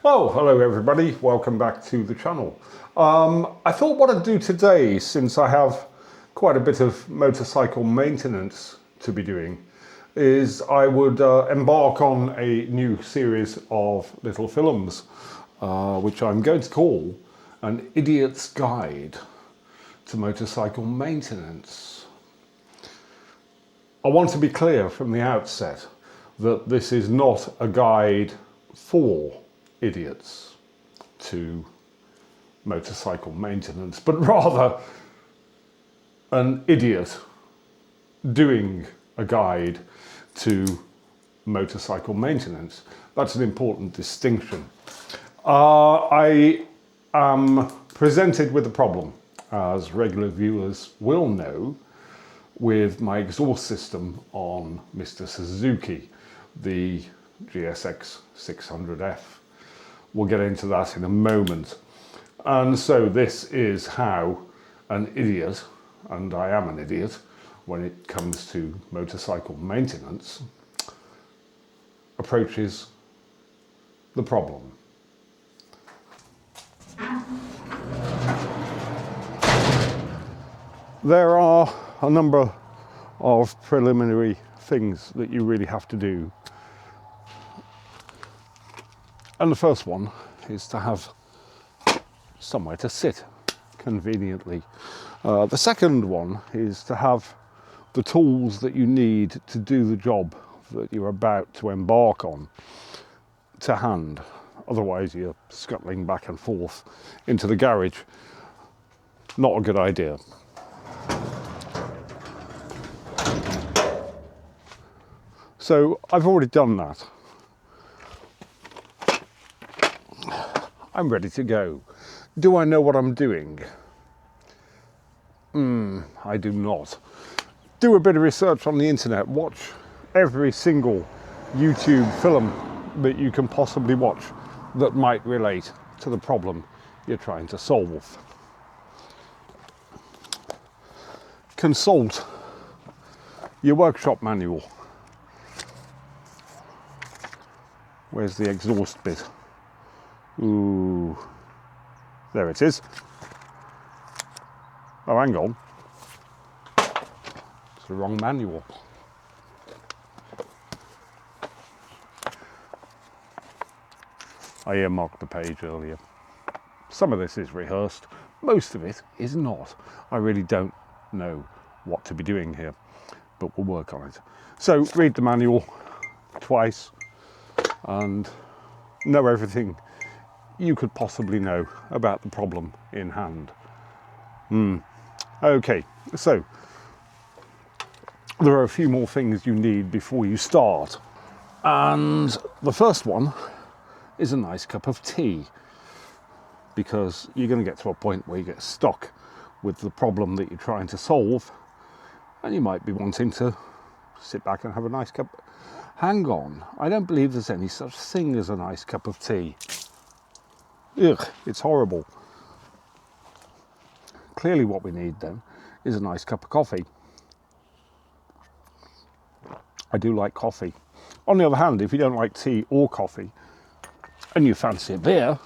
Oh, hello everybody, welcome back to the channel. I thought what I'd do today, since I have quite a bit of motorcycle maintenance to be doing, is I would embark on a new series of little films, which I'm going to call An Idiot's Guide to Motorcycle Maintenance. I want to be clear from the outset that this is not a guide for idiots to motorcycle maintenance, but rather an idiot doing a guide to motorcycle maintenance. That's an important distinction. I am presented with a problem, as regular viewers will know, with my exhaust system on Mr. Suzuki, the GSX600F. We'll get into that in a moment. And so this is how an idiot, and I am an idiot when it comes to motorcycle maintenance, approaches the problem. There are a number of preliminary things that you really have to do. And the first one is to have somewhere to sit conveniently. The second one is to have the tools that you need to do the job that you're about to embark on to hand. Otherwise you're scuttling back and forth into the garage. Not a good idea. So I've already done that. I'm ready to go. Do I know what I'm doing? I do not. Do a bit of research on the internet. Watch every single YouTube film that you can possibly watch that might relate to the problem you're trying to solve. Consult your workshop manual. Where's the exhaust bit? Ooh, there it is. Oh, hang on. It's the wrong manual. I earmarked the page earlier. Some of this is rehearsed. Most of it is not. I really don't know what to be doing here, but we'll work on it. So read the manual twice and know everything you could possibly know about the problem in hand. Okay, so there are a few more things you need before you start. And the first one is a nice cup of tea, because you're going to get to a point where you get stuck with the problem that you're trying to solve, and you might be wanting to sit back and have a nice cup. Hang on, I don't believe there's any such thing as a nice cup of tea. Ugh, it's horrible. Clearly what we need then is a nice cup of coffee. I do like coffee. On the other hand, if you don't like tea or coffee and you fancy a beer,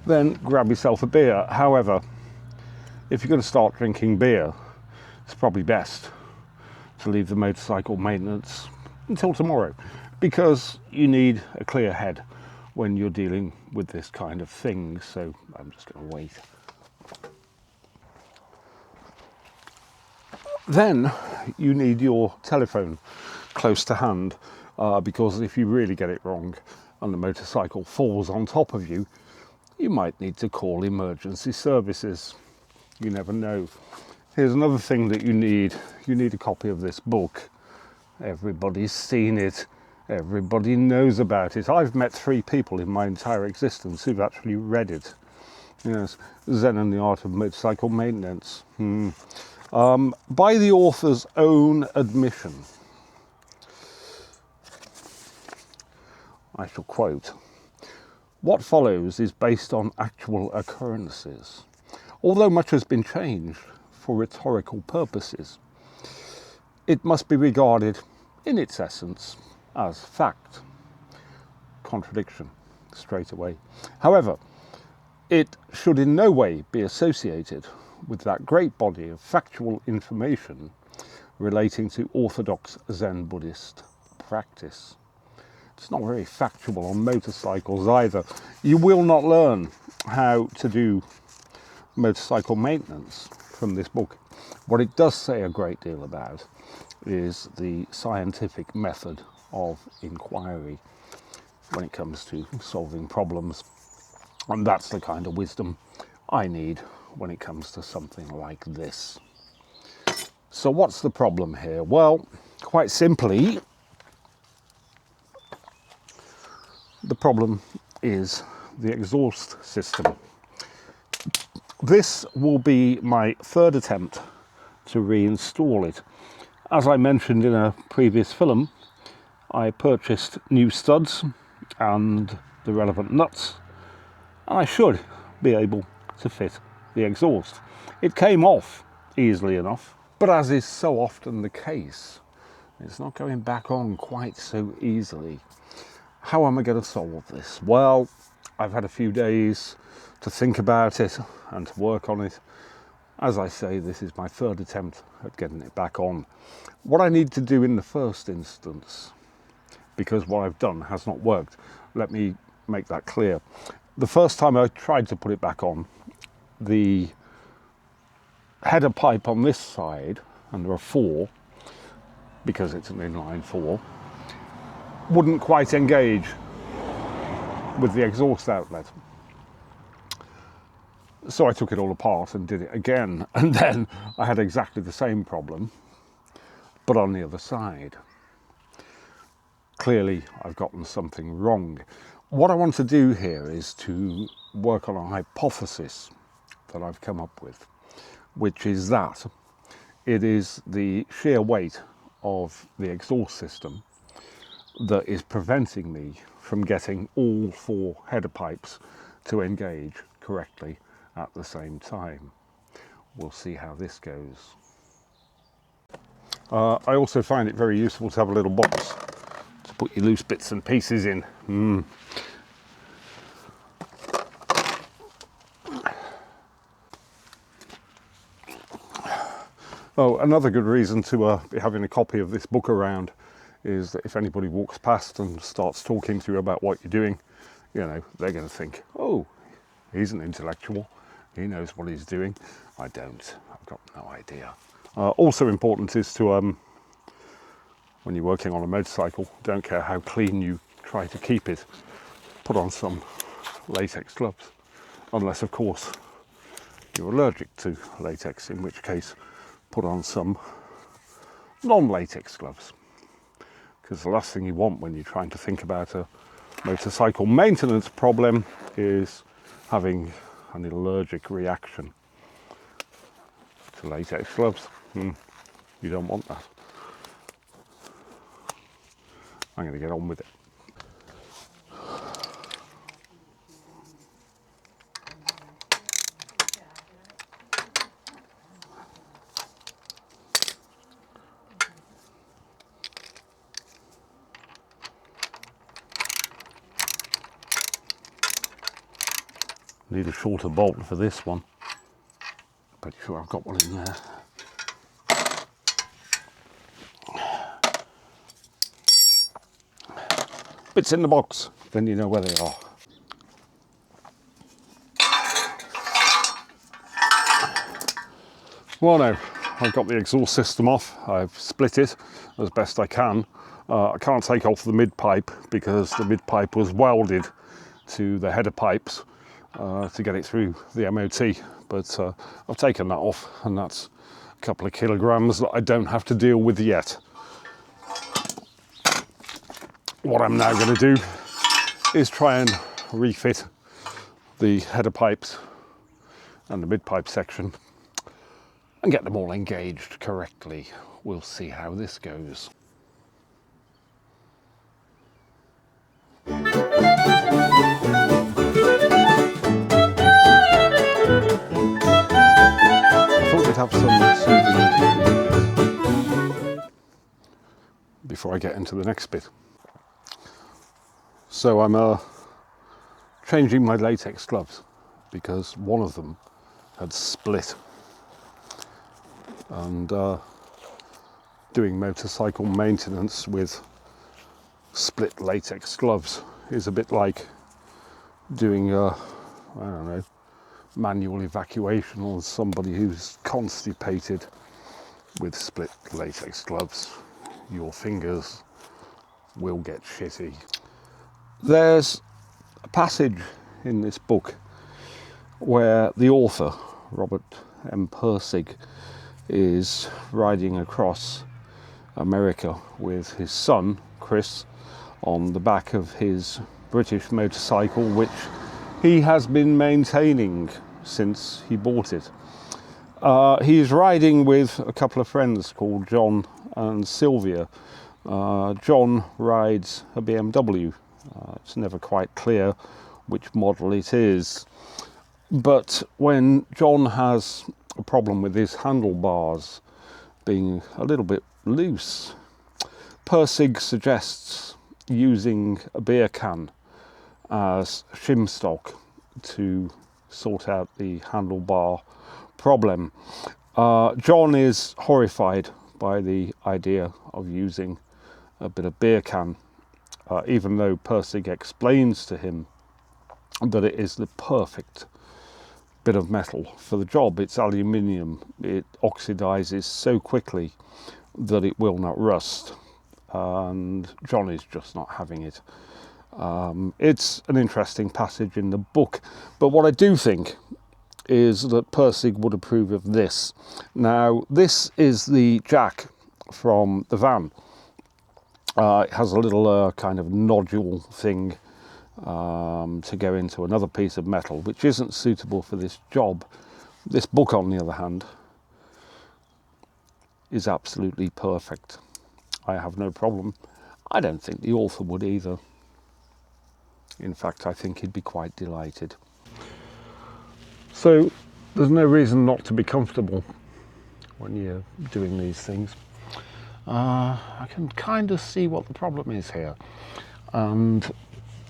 then grab yourself a beer. However, if you're going to start drinking beer, it's probably best to leave the motorcycle maintenance until tomorrow, because you need a clear head when you're dealing with this kind of thing. So I'm just going to wait. Then you need your telephone close to hand, because if you really get it wrong and the motorcycle falls on top of you, you might need to call emergency services. You never know. Here's another thing that you need. You need a copy of this book. Everybody's seen it. Everybody knows about it. I've met 3 people in my entire existence who've actually read it. Yes, Zen and the Art of Motorcycle Maintenance. By the author's own admission, I shall quote, "What follows is based on actual occurrences, although much has been changed for rhetorical purposes. It must be regarded in its essence as fact." Contradiction. straight away. However, it should in no way be associated with that great body of factual information relating to orthodox Zen Buddhist practice. It's not very factual on motorcycles either. You will not learn how to do motorcycle maintenance from this book. What it does say a great deal about is the scientific method of inquiry when it comes to solving problems. And that's the kind of wisdom I need when it comes to something like this. So what's the problem here? Well, quite simply, the problem is the exhaust system. This will be my third attempt to reinstall it. As I mentioned in a previous film, I purchased new studs and the relevant nuts, and I should be able to fit the exhaust. It came off easily enough, but as is so often the case, it's not going back on quite so easily. How am I going to solve this? Well, I've had a few days to think about it and to work on it. As I say, this is my third attempt at getting it back on. What I need to do in the first instance, because what I've done has not worked, let me make that clear. The first time I tried to put it back on, the header pipe on this side, and there are four, because it's an inline four, wouldn't quite engage with the exhaust outlet. So I took it all apart and did it again, and then I had exactly the same problem, but on the other side. Clearly, I've gotten something wrong. What I want to do here is to work on a hypothesis that I've come up with, which is that it is the sheer weight of the exhaust system that is preventing me from getting all four header pipes to engage correctly at the same time. We'll see how this goes. I also find it very useful to have a little box to put your loose bits and pieces in. Oh, another good reason to be having a copy of this book around is that if anybody walks past and starts talking to you about what you're doing, you know, they're going to think, oh, he's an intellectual, he knows what he's doing. I don't, I've got no idea. Also important is to, when you're working on a motorcycle, don't care how clean you try to keep it, put on some latex gloves, unless of course you're allergic to latex, in which case put on some non-latex gloves. Because the last thing you want when you're trying to think about a motorcycle maintenance problem is having an allergic reaction to latex gloves. You don't want that. I'm going to get on with it. Need a shorter bolt for this one. Pretty sure I've got one in there. Bits in the box, then you know where they are. Well, no, I've got the exhaust system off. I've split it as best I can. I can't take off the mid pipe because the mid pipe was welded to the header pipes to get it through the MOT, but I've taken that off, and that's a couple of kilograms that I don't have to deal with yet. What I'm now going to do is try and refit the header pipes and the mid pipe section and get them all engaged correctly. We'll see how this goes. Have some soothing before I get into the next bit. So I'm changing my latex gloves because one of them had split, and doing motorcycle maintenance with split latex gloves is a bit like doing I don't know, manual evacuation on somebody who's constipated with split latex gloves. Your fingers will get shitty. There's a passage in this book where the author, Robert M. Pirsig, is riding across America with his son, Chris, on the back of his British motorcycle, which he has been maintaining since he bought it. He's riding with a couple of friends called John and Sylvia. John rides a BMW. It's never quite clear which model it is. But when John has a problem with his handlebars being a little bit loose, Pirsig suggests using a beer can as shim stock to sort out the handlebar problem. John is horrified by the idea of using a bit of beer can, even though Pirsig explains to him that it is the perfect bit of metal for the job. It's aluminium. It oxidizes so quickly that it will not rust, and John is just not having it. It's an interesting passage in the book, but what I do think is that Pirsig would approve of this. Now, this is the jack from the van. It has a little kind of nodule thing to go into another piece of metal, which isn't suitable for this job. This book, on the other hand, is absolutely perfect. I have no problem. I don't think the author would either. In fact, I think he'd be quite delighted. So there's no reason not to be comfortable when you're doing these things. I can kind of see what the problem is here, and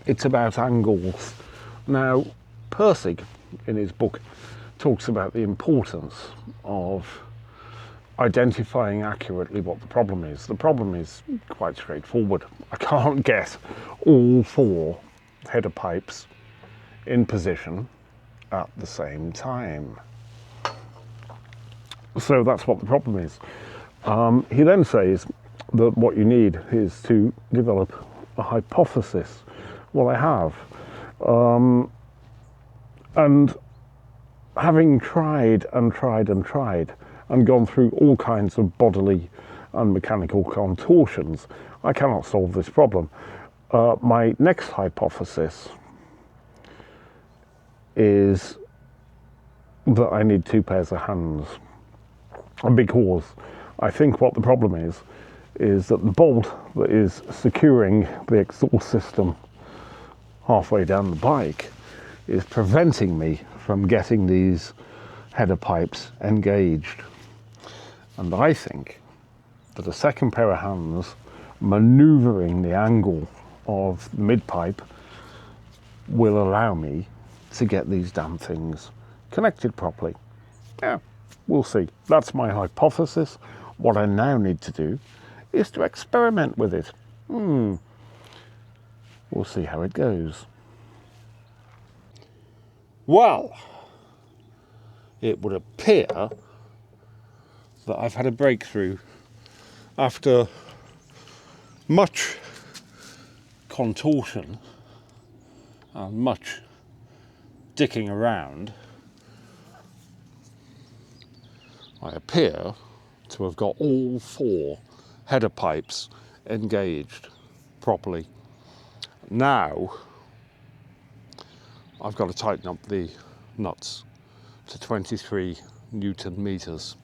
it's about angles. Now, Pirsig, in his book, talks about the importance of identifying accurately what the problem is. The problem is quite straightforward. I can't get all four header pipes in position at the same time. So that's what the problem is. He then says that what you need is to develop a hypothesis. Well, I have. And having tried and tried and tried and gone through all kinds of bodily and mechanical contortions, I cannot solve this problem. My next hypothesis is that I need two pairs of hands, because I think what the problem is that the bolt that is securing the exhaust system halfway down the bike is preventing me from getting these header pipes engaged. And I think that a second pair of hands manoeuvring the angle of the mid pipe will allow me to get these damn things connected properly. Yeah, we'll see. That's my hypothesis. What I now need to do is to experiment with it. We'll see how it goes. Well, it would appear that I've had a breakthrough after much contortion and much dicking around. I appear to have got all four header pipes engaged properly. Now I've got to tighten up the nuts to 23 Newton meters.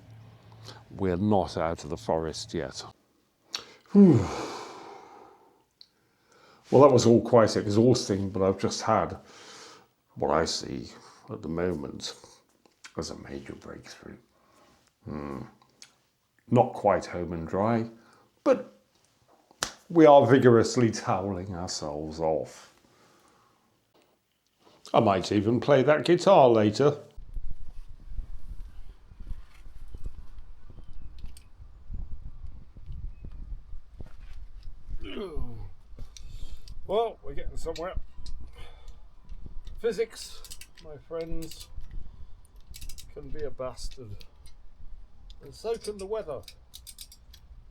We're not out of the forest yet. Well, that was all quite exhausting, but I've just had what I see at the moment as a major breakthrough. Not quite home and dry, but we are vigorously toweling ourselves off. I might even play that guitar later. Well, we're getting somewhere. Physics, my friends, can be a bastard. And so can the weather.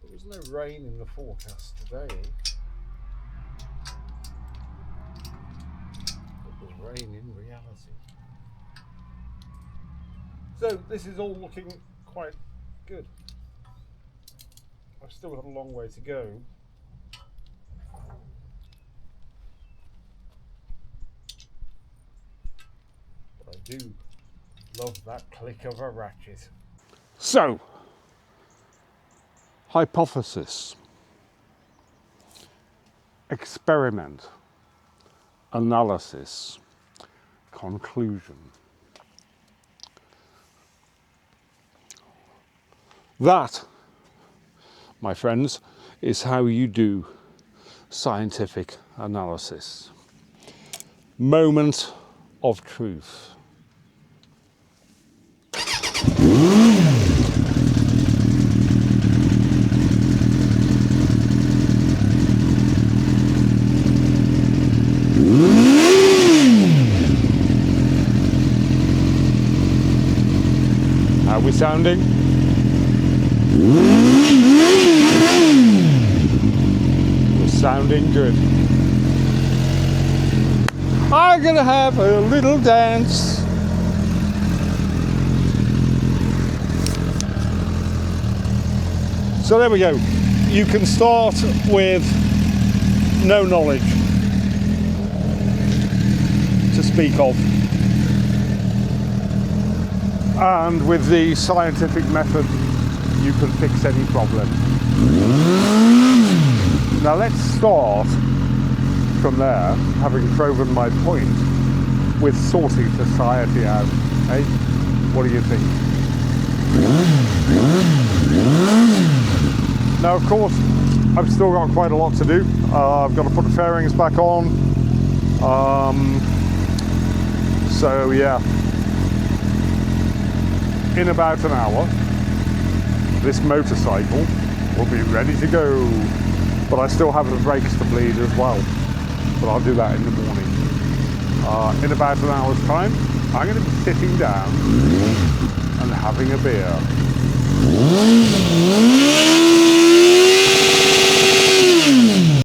There was no rain in the forecast today. It was rain in reality. So this is all looking quite good. I've still got a long way to go. But I do love that click of a ratchet. So, hypothesis, experiment, analysis, conclusion. That, my friends, is how you do scientific analysis. Moment of truth. How are we sounding? We're sounding good. I'm gonna have a little dance. So there we go. You can start with no knowledge to speak of. And with the scientific method, you can fix any problem. Now let's start from there, having proven my point, with sorting society out. Hey, what do you think? Now, of course, I've still got quite a lot to do. I've got to put the fairings back on. So yeah, in about an hour, this motorcycle will be ready to go. But I still have the brakes to bleed as well. But I'll do that in the morning. In about an hour's time, I'm going to be sitting down and having a beer.